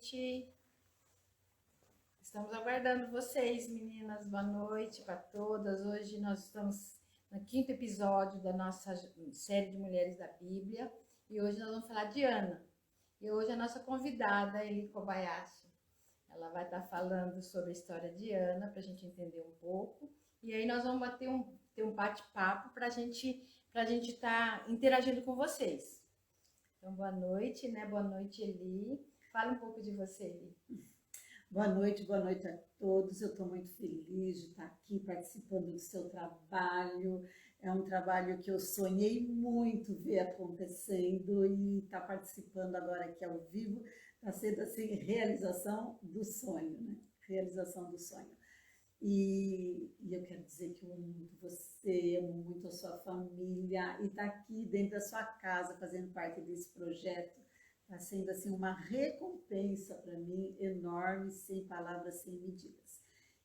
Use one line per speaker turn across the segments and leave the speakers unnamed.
noite. Estamos aguardando vocês, meninas. Boa noite para todas. Hoje nós estamos no 5º episódio da nossa série de Mulheres da Bíblia e hoje nós vamos falar de Ana. E hoje a nossa convidada, Eli Kobayashi, ela vai estar falando sobre a história de Ana para a gente entender um pouco. E aí nós vamos ter um bate-papo para a gente estar interagindo com vocês. Então, boa noite, né? Boa noite, Eli. Fala um pouco de você, Eli.
Boa noite a todos. Eu estou muito feliz de estar aqui participando do seu trabalho. É um trabalho que eu sonhei muito ver acontecendo e estar participando agora aqui ao vivo está sendo assim, realização do sonho, né? Realização do sonho. E eu quero dizer que eu amo muito você, amo muito a sua família e estar aqui dentro da sua casa fazendo parte desse projeto está sendo assim uma recompensa para mim enorme, sem palavras, sem medidas.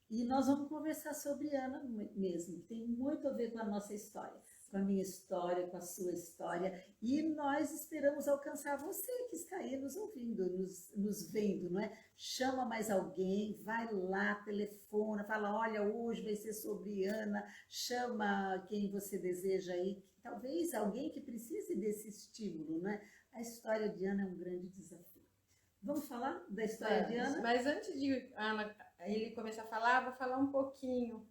E nós vamos conversar sobre Ana mesmo, que tem muito a ver com a nossa história, com a minha história, com a sua história, e nós esperamos alcançar você que está aí nos ouvindo, nos vendo, não é? Chama mais alguém, vai lá, telefona, fala, olha, hoje vai ser sobre Ana, chama quem você deseja aí, talvez alguém que precise desse estímulo, não é? A história de Ana é um grande desafio. Vamos falar da história de Ana?
Mas antes de Ana, ele começar a falar, vou falar um pouquinho.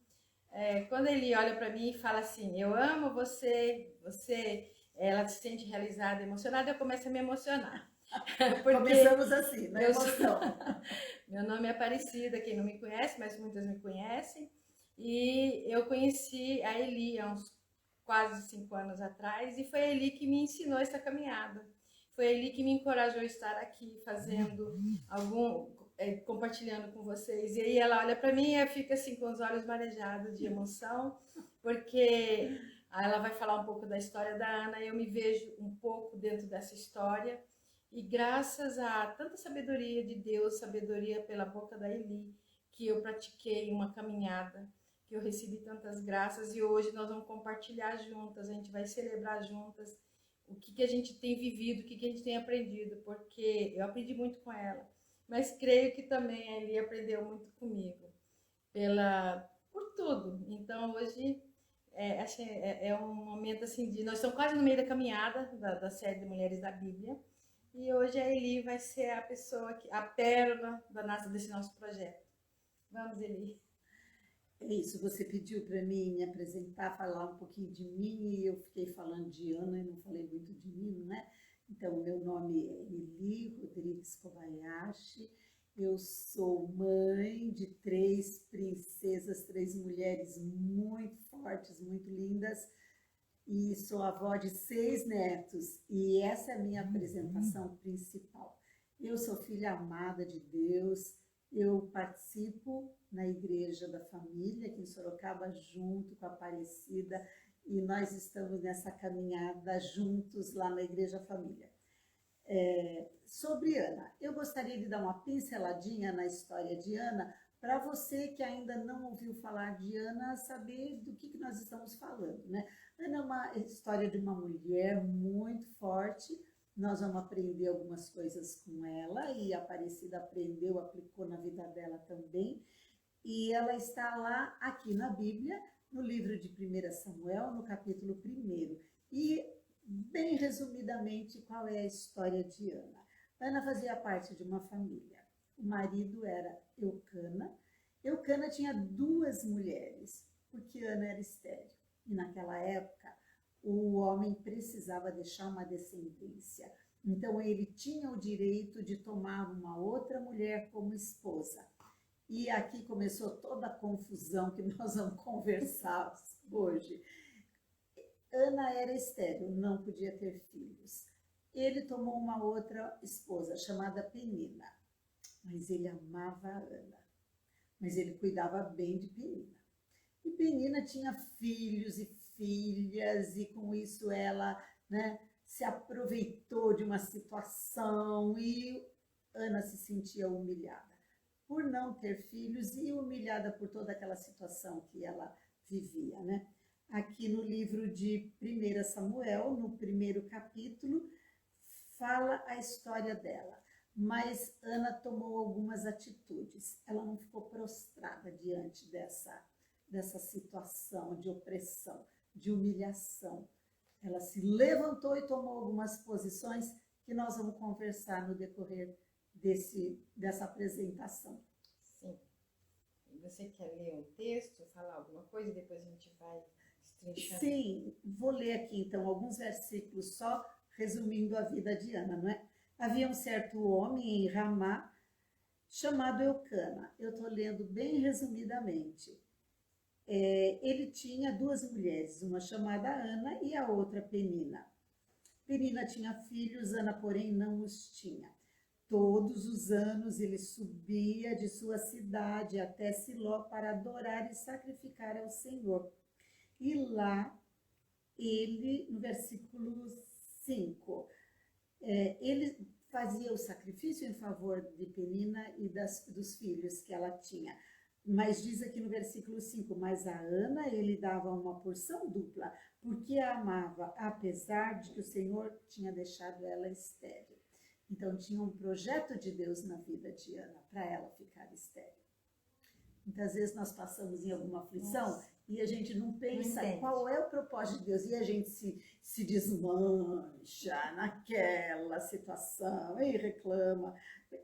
Quando ele olha para mim e fala assim, eu amo você, ela se sente realizada, emocionada, eu começo a me emocionar.
Começamos assim, na emoção.
Meu nome é Aparecida, quem não me conhece, mas muitas me conhecem. E eu conheci a Eli há uns quase 5 anos atrás, e foi a Eli que me ensinou essa caminhada. Foi a Eli que me encorajou a estar aqui fazendo compartilhando com vocês. E aí ela olha para mim e fica assim com os olhos marejados de emoção, porque ela vai falar um pouco da história da Ana, e eu me vejo um pouco dentro dessa história. E graças a tanta sabedoria de Deus, sabedoria pela boca da Eli, que eu pratiquei uma caminhada, que eu recebi tantas graças, e hoje nós vamos compartilhar juntas, a gente vai celebrar juntas o que a gente tem vivido, o que a gente tem aprendido, porque eu aprendi muito com ela, mas creio que também a Eli aprendeu muito comigo, por tudo. Então hoje é um momento assim nós estamos quase no meio da caminhada da série de Mulheres da Bíblia, e hoje a Eli vai ser a pessoa, a pérola desse nosso projeto. Vamos, Eli.
É isso, você pediu para mim me apresentar, falar um pouquinho de mim, e eu fiquei falando de Ana e não falei muito de mim, né? Então, meu nome é Eli Rodrigues Kobayashi, eu sou mãe de 3 princesas, 3 mulheres muito fortes, muito lindas, e sou avó de 6 netos, e essa é a minha apresentação principal. Eu sou filha amada de Deus, eu participo na Igreja da Família, aqui em Sorocaba, junto com a Aparecida, e nós estamos nessa caminhada juntos lá na Igreja Família. Sobre Ana, eu gostaria de dar uma pinceladinha na história de Ana, para você que ainda não ouviu falar de Ana, saber do que nós estamos falando, né? Ana é uma história de uma mulher muito forte. Nós vamos aprender algumas coisas com ela, e a Aparecida aprendeu, aplicou na vida dela também. E ela está lá, aqui na Bíblia, no livro de 1 Samuel, no capítulo 1. E, bem resumidamente, qual é a história de Ana? Ana fazia parte de uma família. O marido era Eucana. Eucana tinha 2 mulheres, porque Ana era estéril. E naquela época, o homem precisava deixar uma descendência. Então, ele tinha o direito de tomar uma outra mulher como esposa. E aqui começou toda a confusão que nós vamos conversar hoje. Ana era estéril, não podia ter filhos. Ele tomou uma outra esposa, chamada Penina. Mas ele amava a Ana. Mas ele cuidava bem de Penina. E Penina tinha filhos e filhas, e com isso ela, né, se aproveitou de uma situação, e Ana se sentia humilhada por não ter filhos e humilhada por toda aquela situação que ela vivia, né? Aqui no livro de 1 Samuel, no 1º capítulo, fala a história dela. mas Ana tomou algumas atitudes. Ela não ficou prostrada diante dessa situação de opressão, de humilhação. Ela se levantou e tomou algumas posições que nós vamos conversar no decorrer dessa apresentação.
Sim. E você quer ler um texto, falar alguma coisa, e depois a gente vai destrinchando?
Sim, vou ler aqui então alguns versículos só, resumindo a vida de Ana, não é? Havia um certo homem em Ramá chamado Eucana. Eu estou lendo bem resumidamente. Ele tinha duas mulheres, uma chamada Ana e a outra Penina. Penina tinha filhos, Ana, porém, não os tinha. Todos os anos ele subia de sua cidade até Siló para adorar e sacrificar ao Senhor. E lá, ele, no versículo 5, ele fazia o sacrifício em favor de Penina e dos filhos que ela tinha. Mas diz aqui no versículo 5, mas a Ana ele dava uma porção dupla, porque a amava, apesar de que o Senhor tinha deixado ela estéril. Então tinha um projeto de Deus na vida de Ana, para ela ficar estéril. Muitas vezes nós passamos em alguma aflição. Nossa. E a gente não pensa qual é o propósito de Deus. E a gente se desmancha naquela situação e reclama.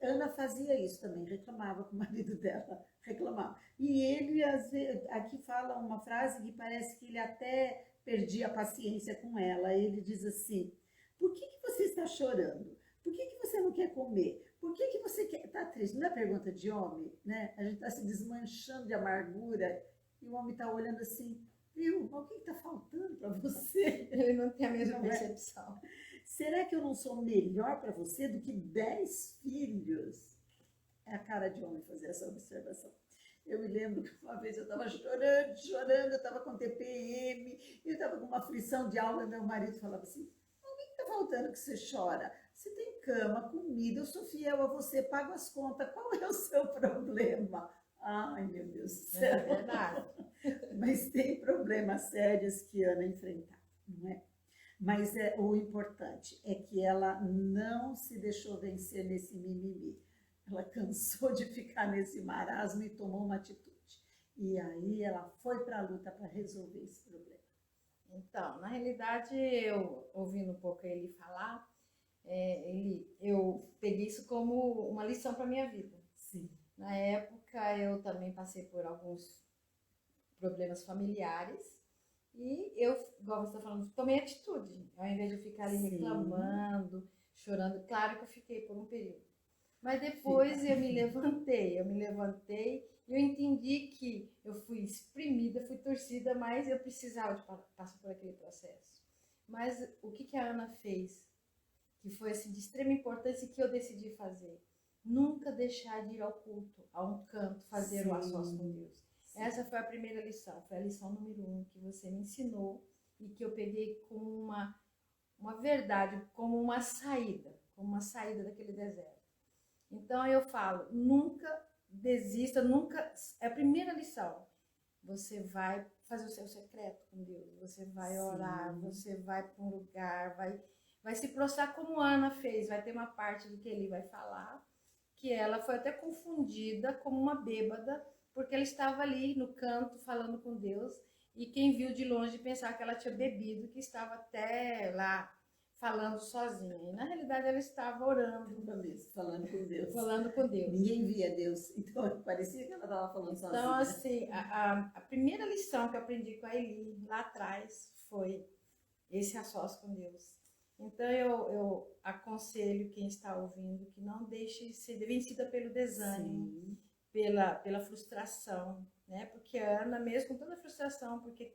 Ana fazia isso também, reclamava com o marido dela, reclamava. E ele, às vezes, aqui fala uma frase que parece que ele até perdia a paciência com ela. Ele diz assim, por que você está chorando? Por que você não quer comer? Por que você está triste? Não é pergunta de homem, né? A gente está se desmanchando de amargura e o homem está olhando assim, viu? Mas o que está faltando para você?
Ele não tem a mesma percepção.
Será que eu não sou melhor para você do que 10 filhos? É a cara de homem fazer essa observação. Eu me lembro que uma vez eu estava chorando, eu estava com TPM, eu estava com uma aflição de alma e meu marido falava assim, o que está faltando que você chora? Você tem cama, comida, eu sou fiel a você, pago as contas, qual é o seu problema? Ai, meu Deus do céu.
É verdade.
Mas tem problemas sérios que Ana enfrentava, não é? Mas o importante é que ela não se deixou vencer nesse mimimi. Ela cansou de ficar nesse marasmo e tomou uma atitude. E aí ela foi para a luta para resolver esse problema.
Então, na realidade, eu ouvindo um pouco ele falar, eu peguei isso como uma lição para a minha vida.
Sim.
Na época, eu também passei por alguns problemas familiares e eu, igual você está falando, tomei atitude. Ao invés de eu ficar ali reclamando, chorando, claro que eu fiquei por um período. Mas depois eu me levantei e eu entendi que eu fui exprimida, fui torcida, mas eu precisava de passar por aquele processo. Mas o que a Ana fez, que foi assim, de extrema importância e que eu decidi fazer? Nunca deixar de ir ao culto, a um canto, fazer o a sós com Deus. Sim. Essa foi a primeira lição, foi a lição número 1 que você me ensinou e que eu peguei como uma verdade, como uma saída daquele deserto. Então eu falo, nunca desista, nunca, é a primeira lição. Você vai fazer o seu secreto com Deus, você vai orar, você vai para um lugar, vai se prostrar como Ana fez, vai ter uma parte do que ele vai falar, que ela foi até confundida como uma bêbada, porque ela estava ali no canto falando com Deus, e quem viu de longe pensava que ela tinha bebido, que estava até lá falando sozinha. E na realidade ela estava orando.
Falando com Deus.
Falando com Deus.
Ninguém via Deus, então parecia que ela estava falando sozinha.
Então, assim, a primeira lição que eu aprendi com a Eli lá atrás foi esse a sós com Deus. Então eu aconselho quem está ouvindo que não deixe de ser vencida pelo desânimo, pela frustração, né? Porque a Ana, mesmo com toda a frustração, porque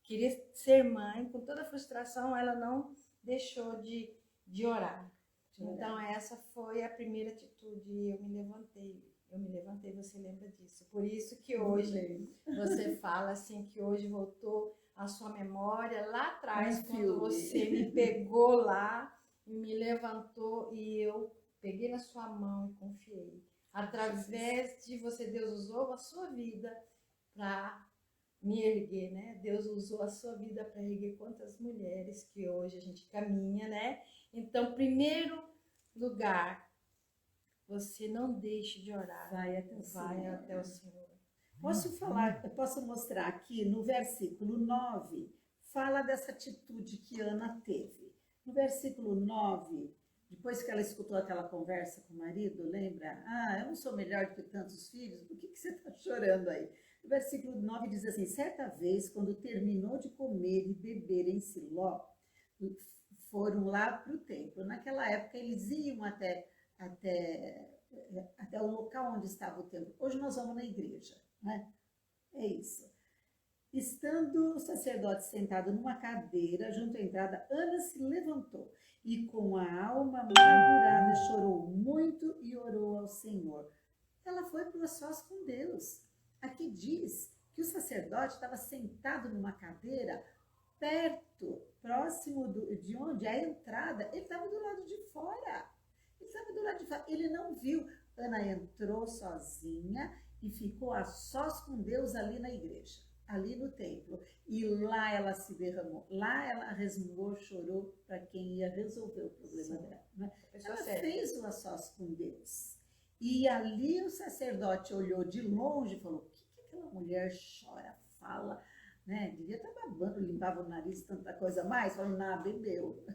queria ser mãe, com toda a frustração, ela não deixou de orar. Então essa foi a primeira atitude e eu me levantei, você lembra disso. Por isso que hoje você fala assim, que hoje voltou a sua memória lá atrás, quando você me pegou lá e me levantou e eu peguei na sua mão e confiei. Através de você, Deus usou a sua vida para me erguer, né? Deus usou a sua vida para erguer quantas mulheres que hoje a gente caminha, né? Então, primeiro lugar, você não deixe de orar.
Vai até o
Vai
Senhor.
até o Senhor.
Eu posso mostrar aqui no versículo 9, fala dessa atitude que Ana teve. No versículo 9, depois que ela escutou aquela conversa com o marido, lembra? Eu não sou melhor do que tantos filhos, por que você está chorando aí? No versículo 9 diz assim: certa vez, quando terminou de comer e beber em Siló, foram lá para o templo. Naquela época, eles iam até o local onde estava o templo. Hoje nós vamos na igreja, né? É isso. Estando o sacerdote sentado numa cadeira junto à entrada, Ana se levantou e com a alma amargurada chorou muito e orou ao Senhor. Ela foi para o sós com Deus. Aqui diz que o sacerdote estava sentado numa cadeira perto, próximo de onde a entrada, ele estava do lado de fora. Ele não viu. Ana entrou sozinha e ficou a sós com Deus ali na igreja, ali no templo. E lá ela se derramou, lá ela resmungou, chorou para quem ia resolver o problema dela. Né? Ela fez o a sós com Deus. E ali o sacerdote olhou de longe e falou: o que aquela mulher chora, fala? Né? Devia estar babando, limpava o nariz, tanta coisa mais. Falou: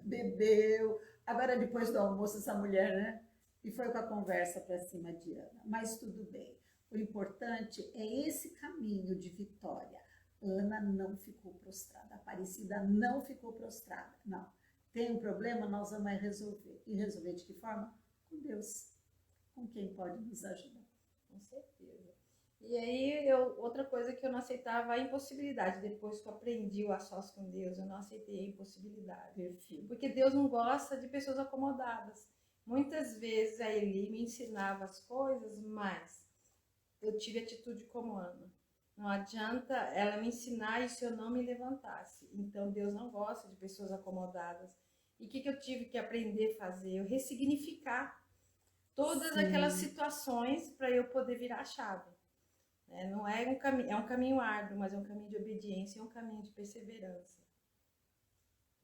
bebeu. Agora, depois do almoço, essa mulher, né? E foi com a conversa para cima de Ana. Mas tudo bem. O importante é esse caminho de vitória. Ana não ficou prostrada. Aparecida não ficou prostrada. Não. Tem um problema, nós vamos resolver. E resolver de que forma? Com Deus. Com quem pode nos ajudar.
Com certeza. E aí, outra coisa que eu não aceitava, a impossibilidade. Depois que eu aprendi o a sós com Deus, eu não aceitei a impossibilidade.
Perfeito.
Porque Deus não gosta de pessoas acomodadas. Muitas vezes a Eli me ensinava as coisas, mas eu tive atitude como Ana. Não adianta ela me ensinar e se eu não me levantasse. Então Deus não gosta de pessoas acomodadas. E o que eu tive que aprender a fazer? Eu ressignificar todas aquelas situações para eu poder virar a chave. Não é um caminho, é um caminho árduo, mas é um caminho de obediência, é um caminho de perseverança.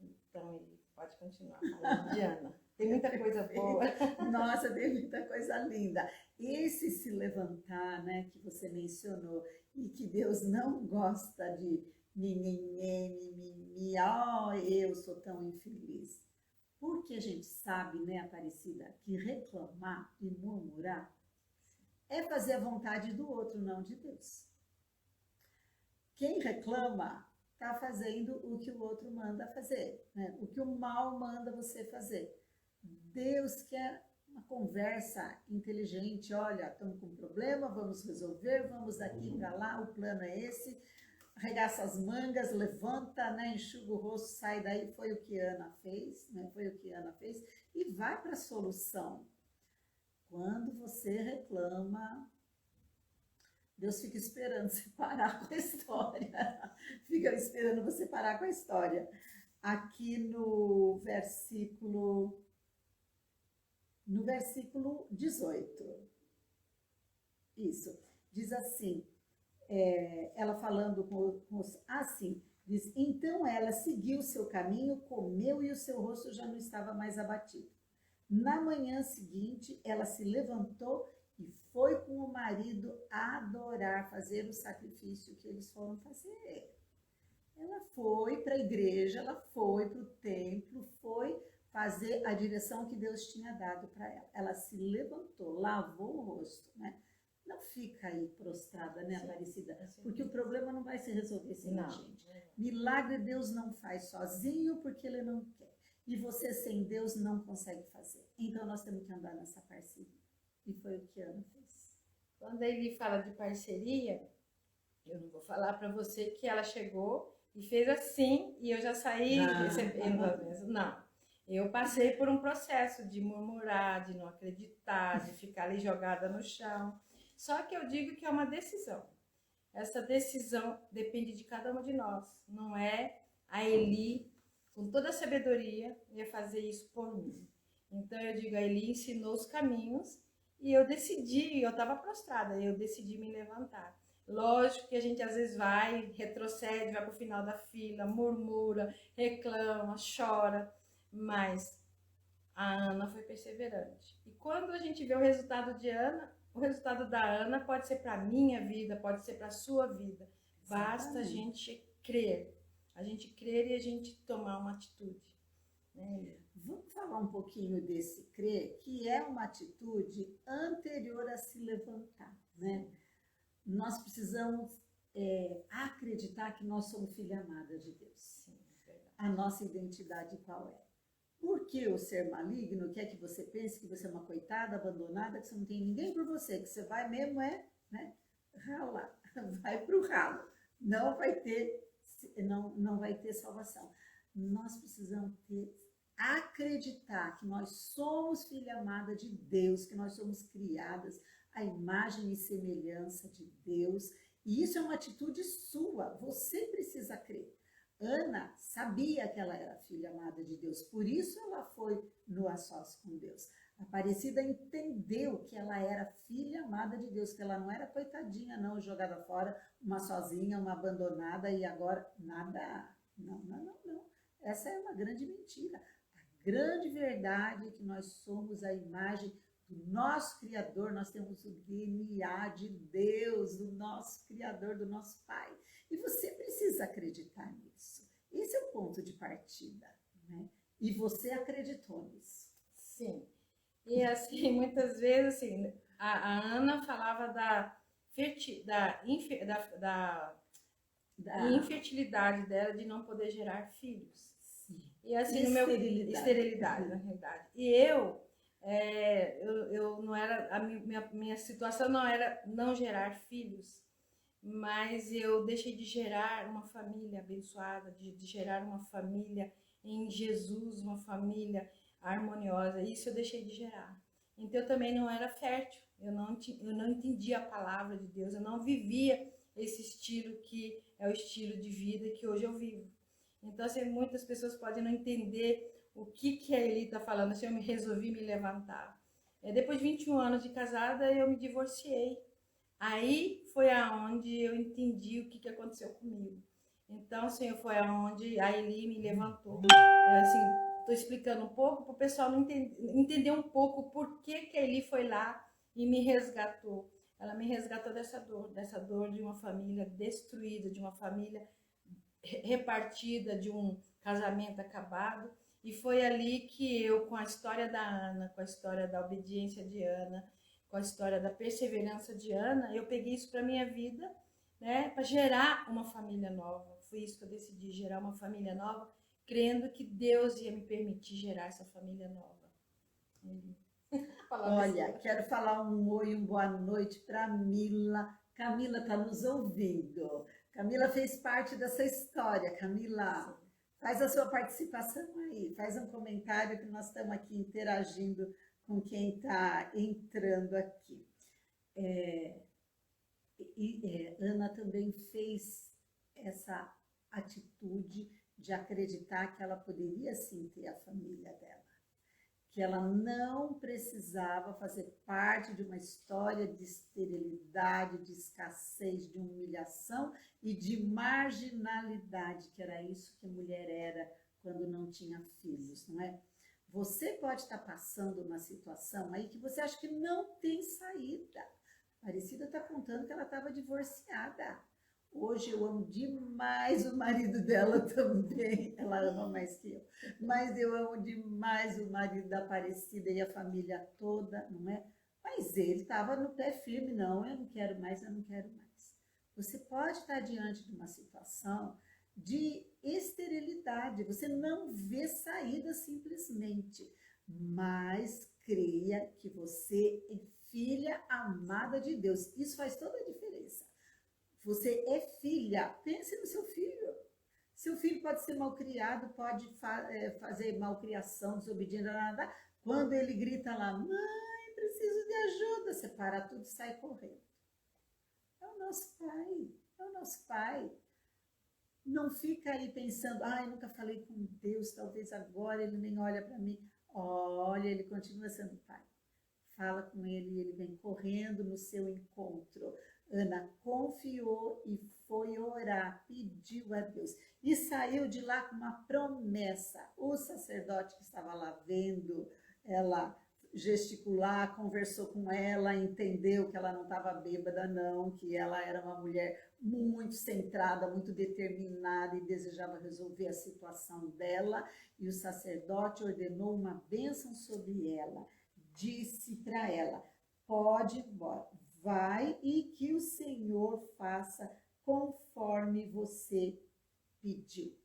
Então ele pode continuar falando de Ana. Tem muita coisa boa.
Nossa, tem muita coisa linda. Esse se levantar, né, que você mencionou, e que Deus não gosta de mimimi, eu sou tão infeliz. Porque a gente sabe, né, Aparecida, que reclamar e murmurar é fazer a vontade do outro, não de Deus. Quem reclama está fazendo o que o outro manda fazer, né? O que o mal manda você fazer. Deus quer uma conversa inteligente. Olha, estamos com um problema, vamos resolver, vamos daqui para lá, o plano é esse. Arregaça as mangas, levanta, né, enxuga o rosto, sai daí. Foi o que Ana fez, né? Foi o que Ana fez. E vai para a solução. Quando você reclama, Deus fica esperando você parar com a história. Fica esperando você parar com a história. Aqui no versículo 18. Isso. Diz assim, ela falando assim, diz: então ela seguiu o seu caminho, comeu e o seu rosto já não estava mais abatido. Na manhã seguinte, ela se levantou e foi com o marido adorar, fazer o sacrifício que eles foram fazer. Ela foi para a igreja, ela foi para o templo, foi fazer a direção que Deus tinha dado para ela. Ela se levantou, lavou o rosto, né? Não fica aí prostrada, né, Aparecida? Porque o problema não vai se resolver sem a gente. Milagre Deus não faz sozinho porque Ele não quer. E você sem Deus não consegue fazer. Então nós temos que andar nessa parceria. E foi o que Ana fez.
Quando ele fala de parceria, eu não vou falar para você que ela chegou e fez assim e eu já saí recebendo as bênçãos. Não. Eu passei por um processo de murmurar, de não acreditar, de ficar ali jogada no chão. Só que eu digo que é uma decisão. Essa decisão depende de cada um de nós. Não é a Eli, com toda a sabedoria, ia fazer isso por mim. Então eu digo, a Eli ensinou os caminhos e eu decidi, eu estava prostrada, eu decidi me levantar. Lógico que a gente às vezes vai, retrocede, vai para o final da fila, murmura, reclama, chora, mas a Ana foi perseverante. E quando a gente vê o resultado de Ana, o resultado da Ana pode ser para a minha vida, pode ser para a sua vida. Basta a gente crer e a gente tomar uma atitude. Né?
Vamos falar um pouquinho desse crer, que é uma atitude anterior a se levantar, né? Nós precisamos acreditar que nós somos filha amada de Deus.
Sim, é verdade.
A nossa identidade qual é? Porque o ser maligno quer que você pense que você é uma coitada, abandonada, que você não tem ninguém por você, que você vai mesmo ralar, vai para o ralo, não vai ter salvação. Nós precisamos acreditar que nós somos filha amada de Deus, que nós somos criadas à imagem e semelhança de Deus, e isso é uma atitude sua, você precisa crer. Ana sabia que ela era filha amada de Deus, por isso ela foi no a sós com Deus. A Aparecida entendeu que ela era filha amada de Deus, que ela não era coitadinha, não, jogada fora, uma sozinha, uma abandonada e agora nada. Não. Essa é uma grande mentira. A grande verdade é que nós somos a imagem do nosso Criador, nós temos o DNA de Deus, do nosso Criador, do nosso Pai. E você precisa acreditar nisso. Esse é o ponto de partida, né? E você acreditou nisso.
Sim. E assim, muitas vezes, assim, a Ana falava da infertilidade dela, de não poder gerar filhos.
Sim.
E assim, esterilidade, na realidade. E eu não era, a minha situação não era não gerar filhos, mas eu deixei de gerar uma família abençoada, de gerar uma família em Jesus, uma família harmoniosa. Isso eu deixei de gerar. Então eu também não era fértil, eu não entendia a palavra de Deus, eu não vivia esse estilo que é o estilo de vida que hoje eu vivo. Então assim, muitas pessoas podem não entender o que a Eli está falando, assim, eu resolvi me levantar. Depois de 21 anos de casada, eu me divorciei. Aí foi aonde eu entendi o que aconteceu comigo. Então, assim, foi aonde a Eli me levantou. Estou explicando um pouco para o pessoal não entender um pouco por que a Eli foi lá e me resgatou. Ela me resgatou dessa dor de uma família destruída, de uma família repartida, de um casamento acabado. E foi ali que eu, com a história da Ana, com a história da obediência de Ana, com a história da perseverança de Ana, eu peguei isso para minha vida, né, para gerar uma família nova. Foi isso que eu decidi, gerar uma família nova, crendo que Deus ia me permitir gerar essa família nova.
Olha, quero falar um oi, uma boa noite para Mila. Camila está nos ouvindo. Camila fez parte dessa história. Camila, sim, faz a sua participação aí, faz um comentário que nós estamos aqui interagindo com quem está entrando aqui. Ana também fez essa atitude de acreditar que ela poderia sim ter a família dela, que ela não precisava fazer parte de uma história de esterilidade, de escassez, de humilhação e de marginalidade, que era isso que a mulher era quando não tinha filhos, não é? Você pode estar passando uma situação aí que você acha que não tem saída. A Aparecida está contando que ela estava divorciada. Hoje eu amo demais o marido dela também, ela ama mais que eu, mas eu amo demais o marido da Aparecida e a família toda, não é? Mas ele estava no pé firme, não, eu não quero mais. Você pode estar diante de uma situação de esterilidade, você não vê saída simplesmente, mas creia que você é filha amada de Deus, isso faz toda a diferença. Você é filha, pense no seu filho. Seu filho pode ser malcriado, pode fazer malcriação, desobediente, nada. Quando ele grita lá, mãe, preciso de ajuda, você para tudo e sai correndo. É o nosso pai. Não fica aí pensando, nunca falei com Deus, talvez agora ele nem olha para mim. Olha, ele continua sendo pai. Fala com ele e ele vem correndo no seu encontro. Ana confiou e foi orar, pediu a Deus. E saiu de lá com uma promessa. O sacerdote que estava lá vendo ela gesticular, conversou com ela, entendeu que ela não estava bêbada não, que ela era uma mulher muito centrada, muito determinada e desejava resolver a situação dela, e o sacerdote ordenou uma bênção sobre ela, disse para ela, pode, vai e que o Senhor faça conforme você pediu.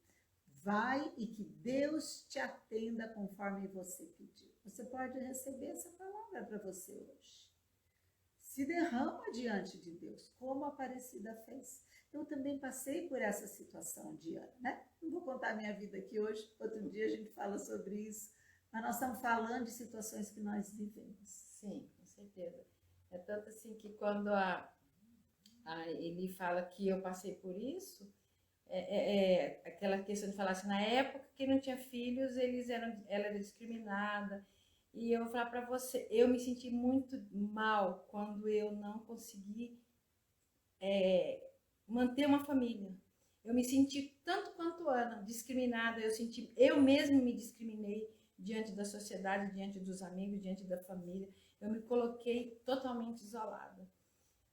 Vai e que Deus te atenda conforme você pediu. Você pode receber essa palavra para você hoje. Se derrama diante de Deus, como a Aparecida fez. Eu também passei por essa situação, Diana, né? Não vou contar a minha vida aqui hoje, outro dia a gente fala sobre isso, mas nós estamos falando de situações que nós vivemos.
Sim, com certeza. É tanto assim que quando ele fala que eu passei por isso, aquela questão de falar assim, na época que não tinha filhos, ela era discriminada. E eu vou falar para você, eu me senti muito mal quando eu não consegui manter uma família. Eu me senti tanto quanto Ana, discriminada, eu mesma me discriminei diante da sociedade, diante dos amigos, diante da família. Eu me coloquei totalmente isolada.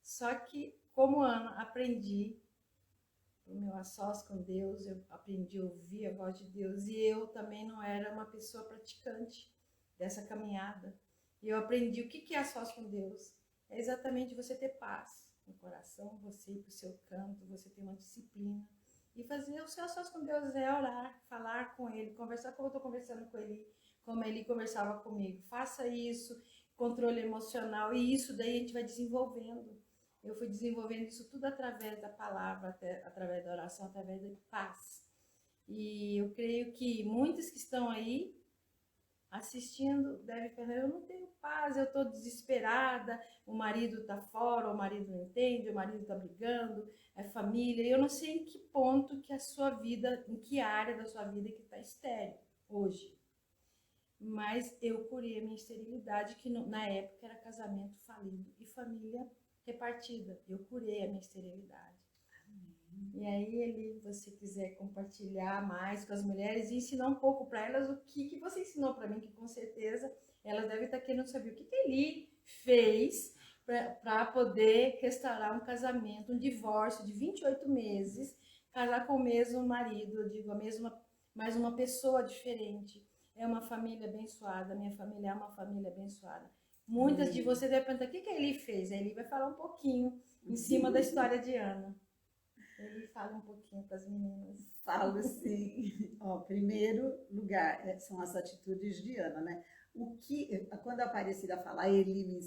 Só que, como Ana, aprendi o meu a sós com Deus, eu aprendi a ouvir a voz de Deus, e eu também não era uma pessoa praticante dessa caminhada. E eu aprendi o que é a sós com Deus. É exatamente você ter paz no coração, você ir para o seu canto, você ter uma disciplina. E fazer o seu a sós com Deus é orar, falar com Ele, conversar como eu estou conversando com Ele, como Ele conversava comigo. Faça isso, controle emocional, e isso daí a gente vai desenvolvendo. Eu fui desenvolvendo isso tudo através da palavra, através da oração, através da paz. E eu creio que muitos que estão aí assistindo devem falar, eu não tenho paz, eu estou desesperada, o marido está fora, o marido não entende, o marido está brigando, é família. Eu não sei em que ponto que a sua vida, em que área da sua vida que está estéril hoje. Mas eu curei a minha esterilidade, que na época era casamento falido e família repartida. Eu curei a minha esterilidade. E aí, você quiser compartilhar mais com as mulheres e ensinar um pouco para elas o que você ensinou para mim, que com certeza elas devem estar querendo saber o que Eli fez para poder restaurar um casamento, um divórcio de 28 meses, casar com o mesmo marido, eu digo, mais uma pessoa diferente. É uma família abençoada, minha família é uma família abençoada. Muitas de vocês devem perguntar, o que Eli fez? Eli vai falar um pouquinho em cima da história de Ana. Ele fala um pouquinho para as meninas.
Falo sim. Primeiro lugar, são as atitudes de Ana, né? Quando a Aparecida fala, Eli me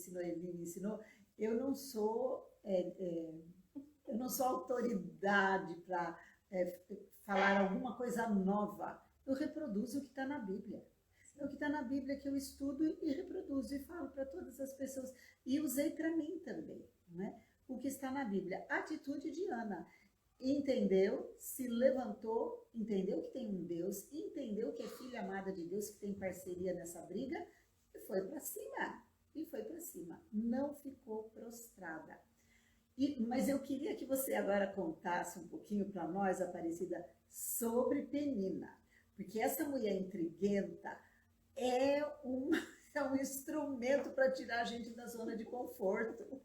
ensinou, eu não sou autoridade para falar alguma coisa nova. Eu reproduzo o que está na Bíblia. O que está na Bíblia que eu estudo e reproduzo e falo para todas as pessoas. E usei para mim também, né? O que está na Bíblia. Atitude de Ana. Entendeu, se levantou, entendeu que tem um Deus, entendeu que é filha amada de Deus, que tem parceria nessa briga, e foi para cima. Não ficou prostrada. Mas eu queria que você agora contasse um pouquinho para nós, Aparecida, sobre Penina. Porque essa mulher intriguenta é um instrumento para tirar a gente da zona de conforto.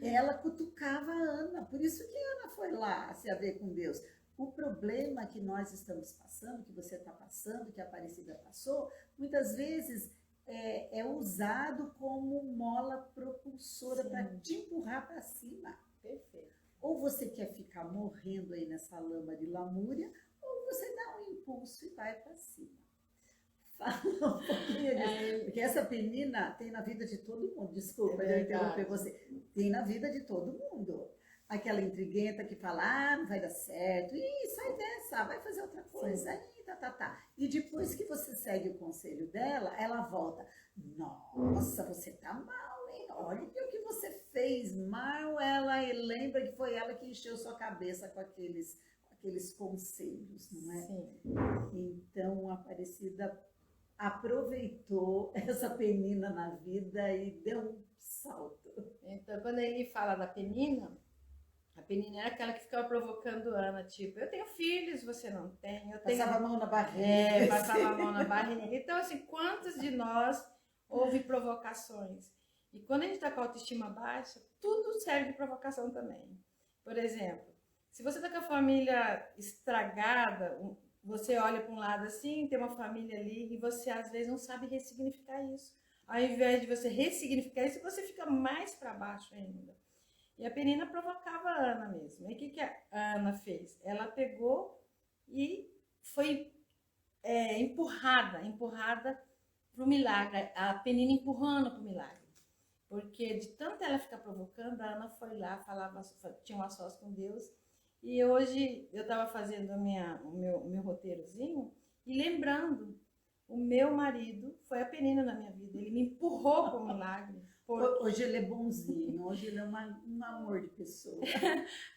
Ela cutucava a Ana, por isso que Ana foi lá se haver com Deus. O problema que nós estamos passando, que você está passando, que a Aparecida passou, muitas vezes é usado como mola propulsora para te empurrar para cima.
Perfeito.
Ou você quer ficar morrendo aí nessa lama de lamúria, ou você dá um impulso e vai para cima. Fala um pouquinho disso, porque essa Penina tem na vida de todo mundo. Desculpa, eu interromper você. Tem na vida de todo mundo. Aquela intriguenta que fala, não vai dar certo, sai dessa, vai fazer outra coisa, E depois que você segue o conselho dela, ela volta, nossa, você tá mal, hein? Olha o que você fez mal, ela lembra que foi ela que encheu sua cabeça com aqueles conselhos, não é?
Sim.
Então, a Aparecida aproveitou essa Penina na vida e deu um salto.
Então, quando ele fala da Penina, a Penina era aquela que ficava provocando Ana, tipo, eu tenho filhos, você não tem.
Passava a mão na barriga.
Passava a mão na barriga. Então, assim, quantos de nós houve provocações. E quando a gente está com a autoestima baixa, tudo serve de provocação também. Por exemplo, se você está com a família estragada, você olha para um lado assim, tem uma família ali, e você às vezes não sabe ressignificar isso. Ao invés de você ressignificar isso, você fica mais para baixo ainda. E a Penina provocava a Ana mesmo. E o que a Ana fez? Ela pegou e foi empurrada para o milagre. A Penina empurrando para o milagre. Porque de tanto ela ficar provocando, a Ana foi lá, tinha uma sós com Deus. E hoje eu estava fazendo o meu roteirozinho e lembrando, o meu marido foi a Penina na minha vida. Ele me empurrou para o milagre.
Hoje ele é bonzinho, hoje ele é um amor de pessoa.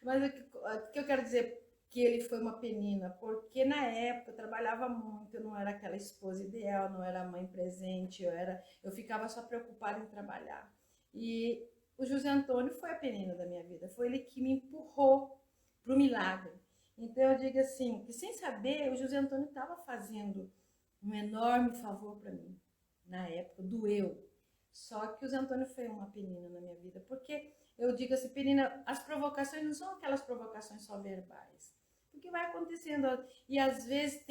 Mas o que eu quero dizer que ele foi uma Penina? Porque na época eu trabalhava muito, eu não era aquela esposa ideal, não era a mãe presente, eu ficava só preocupada em trabalhar. E o José Antônio foi a Penina da minha vida, foi ele que me empurrou para o milagre. Então eu digo assim, que sem saber, o José Antônio estava fazendo um enorme favor para mim, na época, doeu. Só que o José Antônio foi uma Penina na minha vida, porque eu digo assim, Penina, as provocações não são aquelas provocações só verbais, porque vai acontecendo, e às vezes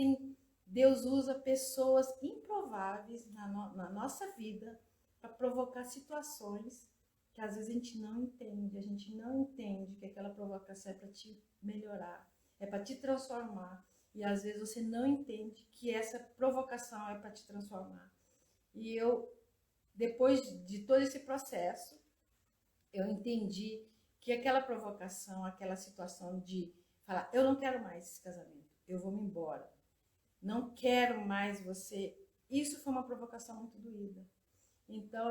Deus usa pessoas improváveis na nossa vida para provocar situações que às vezes a gente não entende que aquela provocação é para te melhorar, é para te transformar, e às vezes você não entende que essa provocação é para te transformar. E depois de todo esse processo, eu entendi que aquela provocação, aquela situação de falar, eu não quero mais esse casamento, eu vou me embora, não quero mais você, isso foi uma provocação muito doída. Então,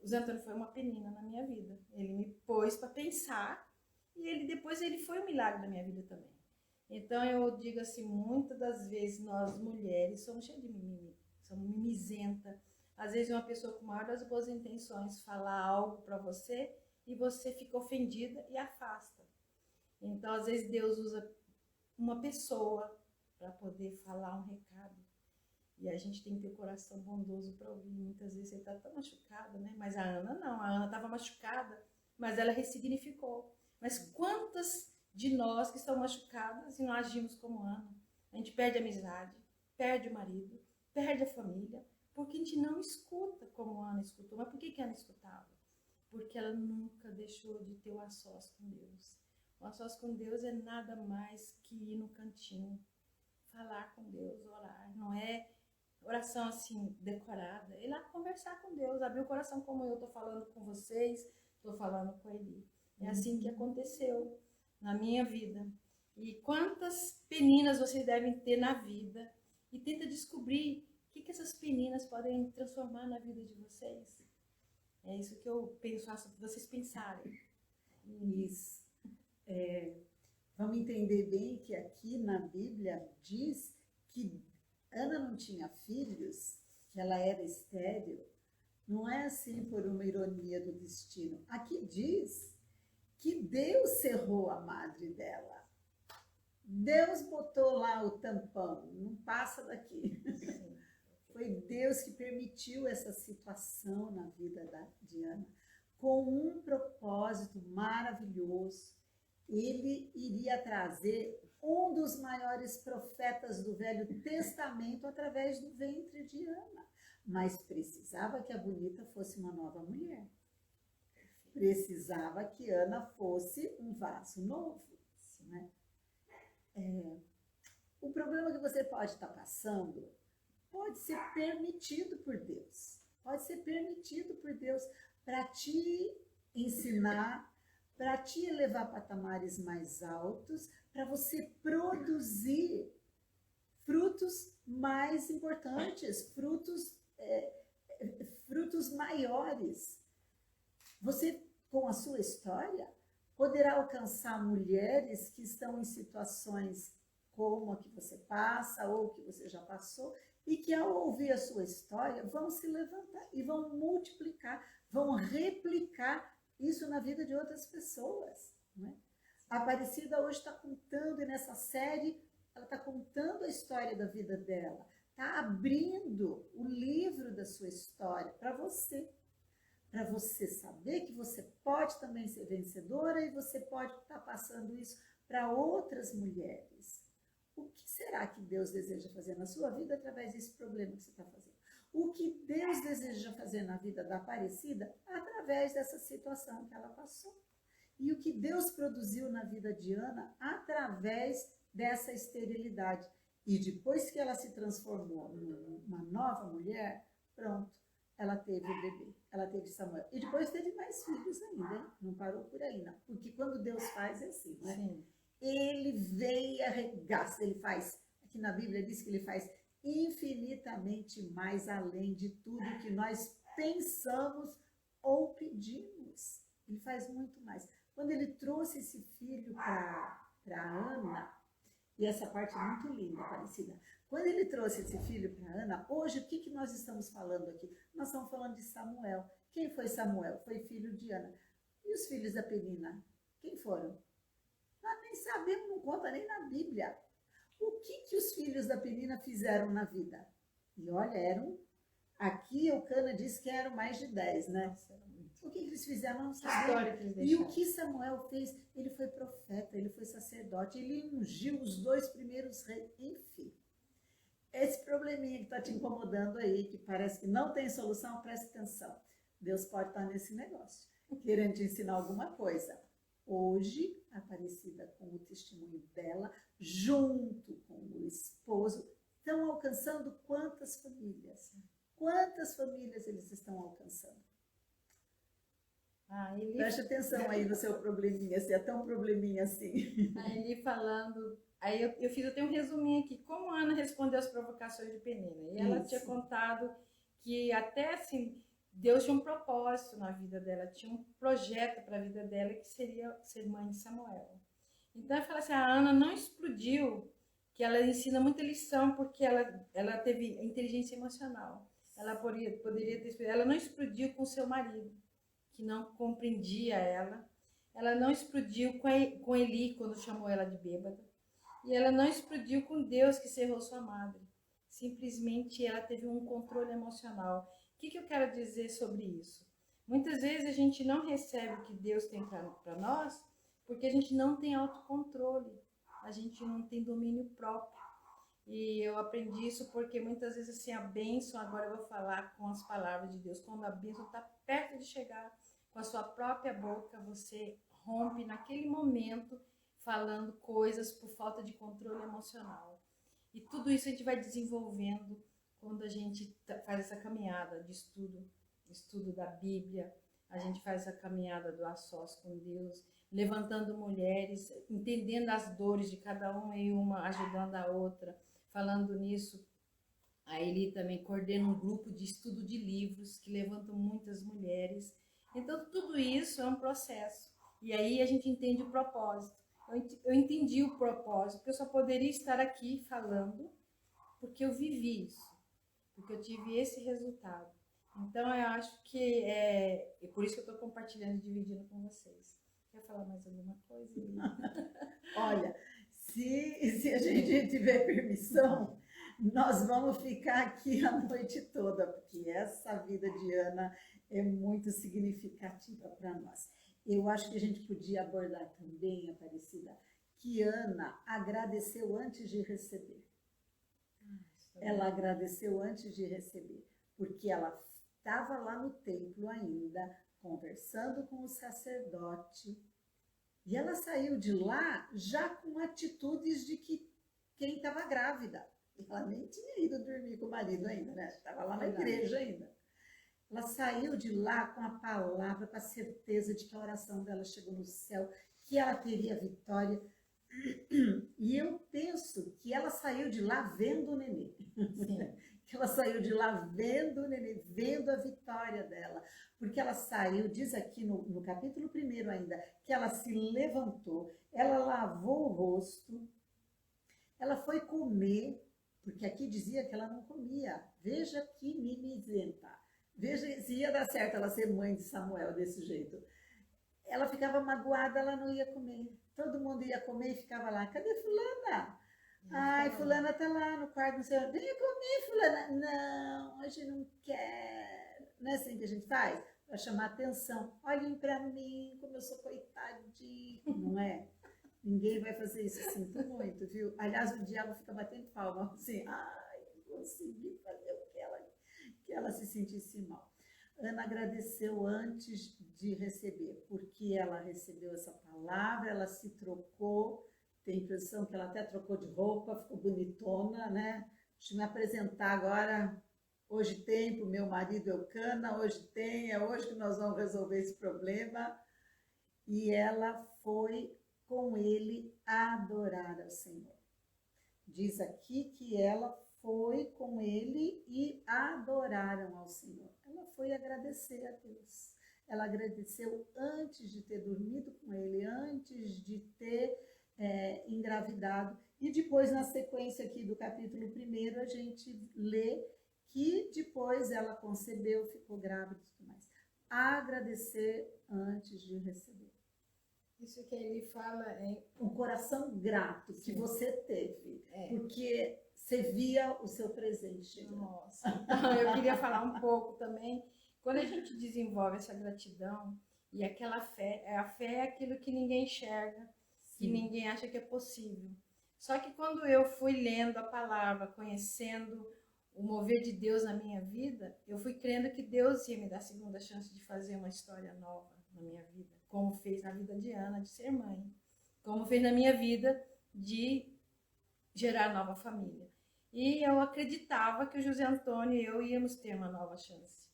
o Zé Antônio foi uma Penina na minha vida. Ele me pôs para pensar e depois ele foi um milagre da minha vida também. Então, eu digo assim, muitas das vezes nós mulheres somos cheias de mimimi, somos mimizenta. Às vezes uma pessoa com a maior das boas intenções fala algo para você e você fica ofendida e afasta. Então, às vezes Deus usa uma pessoa para poder falar um recado. E a gente tem que ter o coração bondoso para ouvir. Muitas vezes você está tão machucada, né? Mas a Ana não. A Ana estava machucada, mas ela ressignificou. Mas quantas de nós que estão machucadas e não agimos como Ana? A gente perde a amizade, perde o marido, perde a família, porque a gente não escuta como a Ana escutou. Mas por que a Ana escutava? Porque ela nunca deixou de ter o a sós com Deus. O a sós com Deus é nada mais que ir no cantinho, falar com Deus, orar. Não é oração assim, decorada. Ir lá conversar com Deus, abrir o coração como eu estou falando com vocês, estou falando com ele. É assim que aconteceu na minha vida. E quantas peninas vocês devem ter na vida e tenta descobrir o que essas peninas podem transformar na vida de vocês. É isso que eu faço para vocês pensarem.
Isso. Vamos entender bem que aqui na Bíblia diz que Ana não tinha filhos, que ela era estéril. Não é assim por uma ironia do destino. Aqui diz que Deus cerrou a madre dela. Deus botou lá o tampão, não passa daqui. Foi Deus que permitiu essa situação na vida de Ana, com um propósito maravilhoso. Ele iria trazer um dos maiores profetas do Velho Testamento através do ventre de Ana. Mas precisava que a bonita fosse uma nova mulher. Precisava que Ana fosse um vaso novo. Né? O problema que você pode estar passando pode ser permitido por Deus. Pode ser permitido por Deus para te ensinar, para te elevar a patamares mais altos, para você produzir frutos mais importantes, frutos maiores. Você, com a sua história, poderá alcançar mulheres que estão em situações como a que você passa ou que você já passou e que, ao ouvir a sua história, vão se levantar e vão multiplicar, vão replicar isso na vida de outras pessoas. Né? A Aparecida hoje está contando, e nessa série, ela está contando a história da vida dela, está abrindo o livro da sua história para você saber que você pode também ser vencedora e você pode estar passando isso para outras mulheres. O que será que Deus deseja fazer na sua vida através desse problema que você está fazendo? O que Deus deseja fazer na vida da Aparecida através dessa situação que ela passou? E o que Deus produziu na vida de Ana através dessa esterilidade? E depois que ela se transformou numa nova mulher, pronto, ela teve o bebê, ela teve Samuel. E depois teve mais filhos ainda, hein? Não parou por aí, não. Porque quando Deus faz é assim, né?
Sim.
Ele veio e arregaça, ele faz, aqui na Bíblia diz que ele faz infinitamente mais além de tudo que nós pensamos ou pedimos. Ele faz muito mais. Quando ele trouxe esse filho para Ana, e essa parte é muito linda, Aparecida. Quando ele trouxe esse filho para Ana, hoje o que nós estamos falando aqui? Nós estamos falando de Samuel. Quem foi Samuel? Foi filho de Ana. E os filhos da Penina? Quem foram? Nós nem sabemos, não conta nem na Bíblia. O que os filhos da Penina fizeram na vida? E olha, aqui o Cana diz que eram mais de 10, né? O que eles fizeram? Não sabemos. E o que Samuel fez? Ele foi profeta, ele foi sacerdote, ele ungiu os 2 primeiros reis, enfim. Esse probleminha que está te incomodando aí, que parece que não tem solução, preste atenção. Deus pode estar nesse negócio, querendo te ensinar alguma coisa. Hoje, Aparecida, com o testemunho dela, junto com o esposo, estão alcançando quantas famílias? Quantas famílias eles estão alcançando? Preste atenção aí no seu probleminha, se é tão probleminha assim.
Aí ele falando, aí eu fiz até um resuminho aqui, como a Ana respondeu às provocações de Penina. E ela tinha contado que até assim, Deus tinha um propósito na vida dela, tinha um projeto para a vida dela que seria ser mãe de Samuel. Então eu falo assim, a Ana não explodiu, que ela ensina muita lição porque ela teve inteligência emocional. Ela poderia ter explodido, ela não explodiu com seu marido, que não compreendia ela. Ela não explodiu com Eli, quando chamou ela de bêbada. E ela não explodiu com Deus, que cerrou sua madre. Simplesmente ela teve um controle emocional. O que eu quero dizer sobre isso? Muitas vezes a gente não recebe o que Deus tem para nós porque a gente não tem autocontrole. A gente não tem domínio próprio. E eu aprendi isso porque muitas vezes assim, a bênção, agora eu vou falar com as palavras de Deus, quando a bênção está perto de chegar, com a sua própria boca, você rompe naquele momento falando coisas por falta de controle emocional. E tudo isso a gente vai desenvolvendo quando a gente faz essa caminhada de estudo da Bíblia, a gente faz essa caminhada do a sós com Deus, levantando mulheres, entendendo as dores de cada uma e uma ajudando a outra. Falando nisso, a Eli também coordena um grupo de estudo de livros que levantam muitas mulheres. Então, tudo isso é um processo. E aí a gente entende o propósito. Eu entendi o propósito, porque eu só poderia estar aqui falando porque eu vivi isso, porque eu tive esse resultado. Então, eu acho que é por isso que eu estou compartilhando e dividindo com vocês. Quer falar mais alguma coisa?
Olha, se a gente tiver permissão, nós vamos ficar aqui a noite toda, porque essa vida de Ana é muito significativa para nós. Eu acho que a gente podia abordar também, Aparecida, que Ana agradeceu antes de receber. Ela agradeceu antes de receber, porque ela estava lá no templo ainda, conversando com o sacerdote, e ela saiu de lá já com atitudes de que quem estava grávida. Ela nem tinha ido dormir com o marido ainda, né? Estava lá na igreja ainda. Ela saiu de lá com a palavra, com a certeza de que a oração dela chegou no céu, que ela teria vitória. E eu penso que ela saiu de lá vendo o nenê. Sim. Que ela saiu de lá vendo o nenê, vendo a vitória dela. Porque ela saiu, diz aqui no capítulo 1 ainda, que ela se levantou, ela lavou o rosto, ela foi comer, porque aqui dizia que ela não comia. Veja que mimizenta. Veja se ia dar certo ela ser mãe de Samuel desse jeito. Ela ficava magoada, ela não ia comer. Todo mundo ia comer e ficava lá, cadê fulana? Ai, fulana tá lá no quarto, não sei, venha comer, fulana. Não, hoje não quero. Não é assim que a gente faz? Para chamar atenção. Olhem para mim, como eu sou coitadinho. Não é? Ninguém vai fazer isso, eu sinto muito, viu? Aliás, o diabo fica batendo palma, assim, ai, não consegui fazer o que ela se sentisse mal. Ana agradeceu antes de receber, porque ela recebeu essa palavra, ela se trocou, tem a impressão que ela até trocou de roupa, ficou bonitona, né? Deixa eu me apresentar agora. Hoje tem para o meu marido Eucana, hoje tem, é hoje que nós vamos resolver esse problema. E ela foi com ele adorar ao Senhor. Diz aqui que ela foi com ele e adoraram ao Senhor. Ela foi agradecer a Deus. Ela agradeceu antes de ter dormido com ele, antes de ter engravidado. E depois, na sequência aqui do capítulo 1, a gente lê que depois ela concebeu, ficou grávida e tudo mais. Agradecer antes de receber.
Isso que ele fala é
um coração grato que você teve, porque você via o seu presente chegando.
Nossa, então, eu queria falar um pouco também, quando a gente desenvolve essa gratidão e aquela fé, a fé é aquilo que ninguém enxerga, que ninguém acha que é possível. Só que quando eu fui lendo a palavra, conhecendo o mover de Deus na minha vida, eu fui crendo que Deus ia me dar a segunda chance de fazer uma história nova na minha vida, como fez na vida de Ana, de ser mãe, como fez na minha vida de gerar nova família. E eu acreditava que o José Antônio e eu íamos ter uma nova chance.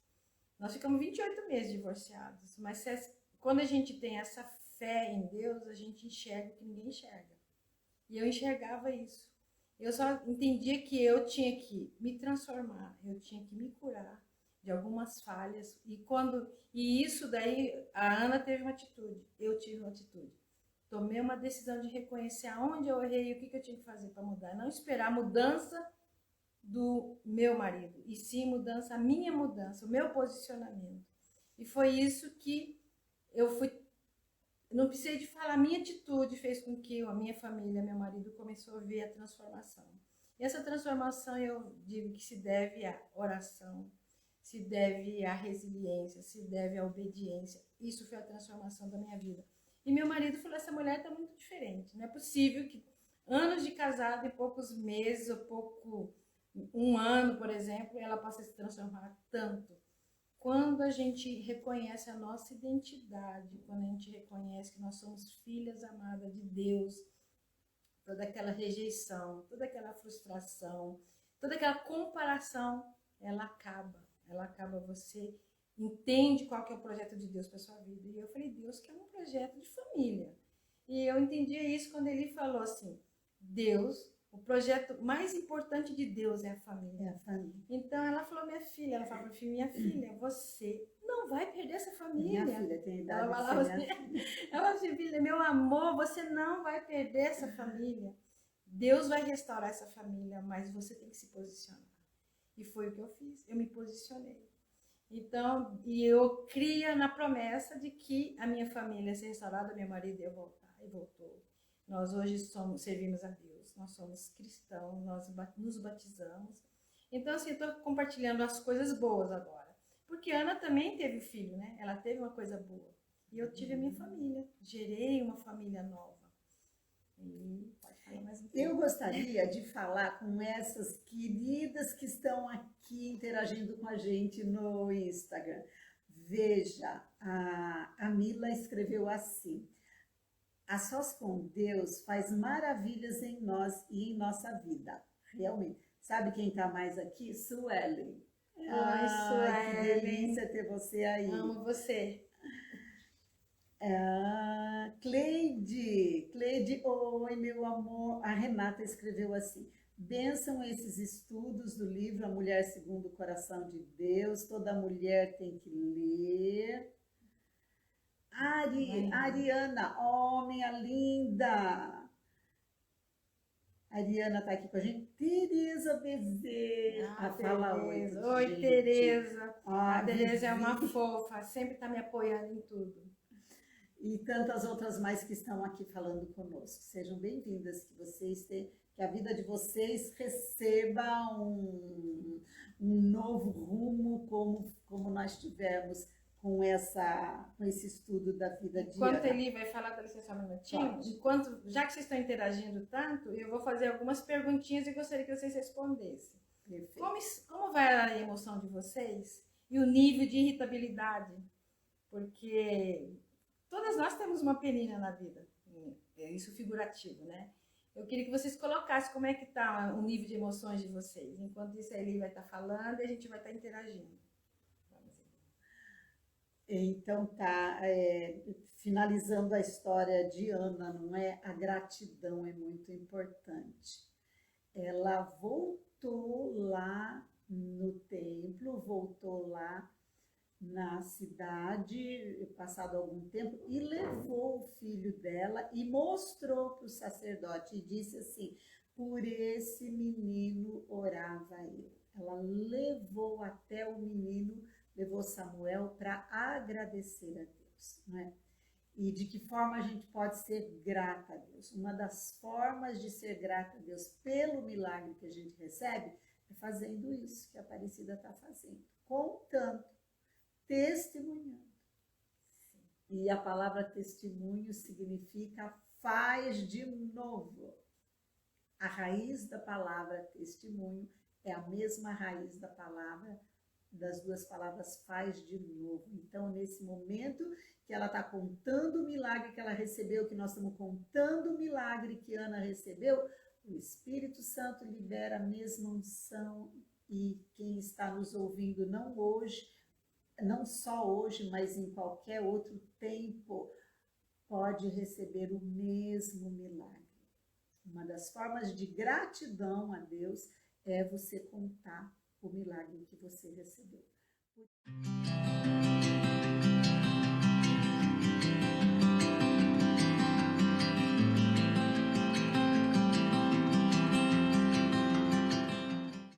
Nós ficamos 28 meses divorciados, mas quando a gente tem essa fé em Deus, a gente enxerga o que ninguém enxerga. E eu enxergava isso. Eu só entendia que eu tinha que me transformar, eu tinha que me curar de algumas falhas. E isso daí, a Ana teve uma atitude, eu tive uma atitude. Tomei uma decisão de reconhecer aonde eu errei e o que eu tinha que fazer para mudar. Não esperar a mudança do meu marido, e sim a minha mudança, o meu posicionamento. E foi isso que eu fui. Não precisei de falar, a minha atitude fez com que a minha família, meu marido, começou a ver a transformação. E essa transformação eu digo que se deve à oração, se deve à resiliência, se deve à obediência. Isso foi a transformação da minha vida. E meu marido falou, essa mulher está muito diferente. Não é possível que anos de casado, em poucos meses, ou um ano, por exemplo, ela possa se transformar tanto. Quando a gente reconhece a nossa identidade, quando a gente reconhece que nós somos filhas amadas de Deus, toda aquela rejeição, toda aquela frustração, toda aquela comparação, ela acaba, você entende qual que é o projeto de Deus para sua vida. E eu falei, Deus quer um projeto de família. E eu entendia isso quando ele falou assim, Deus, o projeto mais importante de Deus é a família.
É a família.
Então ela falou, minha filha, minha filha, você não vai perder essa família.
Minha filha tem idade
ela falava assim, ela falou, filha, meu amor, você não vai perder essa família. Deus vai restaurar essa família, mas você tem que se posicionar. E foi o que eu fiz, eu me posicionei. Então, e eu cria na promessa de que a minha família ia ser restaurada, meu marido ia voltar, e voltou. Nós hoje servimos a Deus, nós somos cristãos, nós nos batizamos. Então, assim, eu estou compartilhando as coisas boas agora. Porque Ana também teve filho, né? Ela teve uma coisa boa. E eu tive a minha família, gerei uma família nova. E pode falar mais um pouco.
Eu gostaria de falar com essas queridas que estão aqui interagindo com a gente no Instagram. Veja, a Mila escreveu assim, a sós com Deus faz maravilhas em nós e em nossa vida, realmente. Sabe quem está mais aqui? Suelen.
Ai, Suelen.
Que delícia ter você aí.
Amo você.
Cleide, oi meu amor. A Renata escreveu assim, bênção esses estudos do livro A Mulher Segundo o Coração de Deus, toda mulher tem que ler. Ariana, minha linda. Ariana está aqui com a gente. Tereza Bezerra. Fala oi.
Oi, Tereza. A Tereza é uma fofa, sempre está me apoiando em tudo.
e tantas outras mais que estão aqui falando conosco. Sejam bem-vindas, que a vida de vocês receba um novo rumo, como nós tivemos com esse estudo da vida de
Enquanto
Ana.
ele vai falar, dá licença um minutinho, já que vocês estão interagindo tanto, eu vou fazer algumas perguntinhas e gostaria que vocês respondessem. Como vai a emoção de vocês e o nível de irritabilidade? Porque todas nós temos uma peninha na vida, é isso figurativo, né? Eu queria que vocês colocassem como é que está o nível de emoções de vocês. Enquanto isso, a Eli vai estar falando e a gente vai estar interagindo.
Então finalizando a história de Ana, não é? A gratidão é muito importante. Ela voltou lá no templo, voltou lá na cidade, passado algum tempo, e levou o filho dela e mostrou para o sacerdote e disse assim: por esse menino orava eu. Ela levou até o menino, levou Samuel para agradecer a Deus, não é? E de que forma a gente pode ser grata a Deus? Uma das formas de ser grata a Deus pelo milagre que a gente recebe é fazendo isso que a Aparecida está fazendo, contando, testemunhando. E a palavra testemunho significa faz de novo. A raiz da palavra testemunho é a mesma raiz das duas palavras faz de novo. Então, nesse momento que ela está contando o milagre que ela recebeu, que nós estamos contando o milagre que Ana recebeu, o Espírito Santo libera a mesma unção, e quem está nos ouvindo não só hoje, mas em qualquer outro tempo, pode receber o mesmo milagre. Uma das formas de gratidão a Deus é você contar o milagre que você recebeu.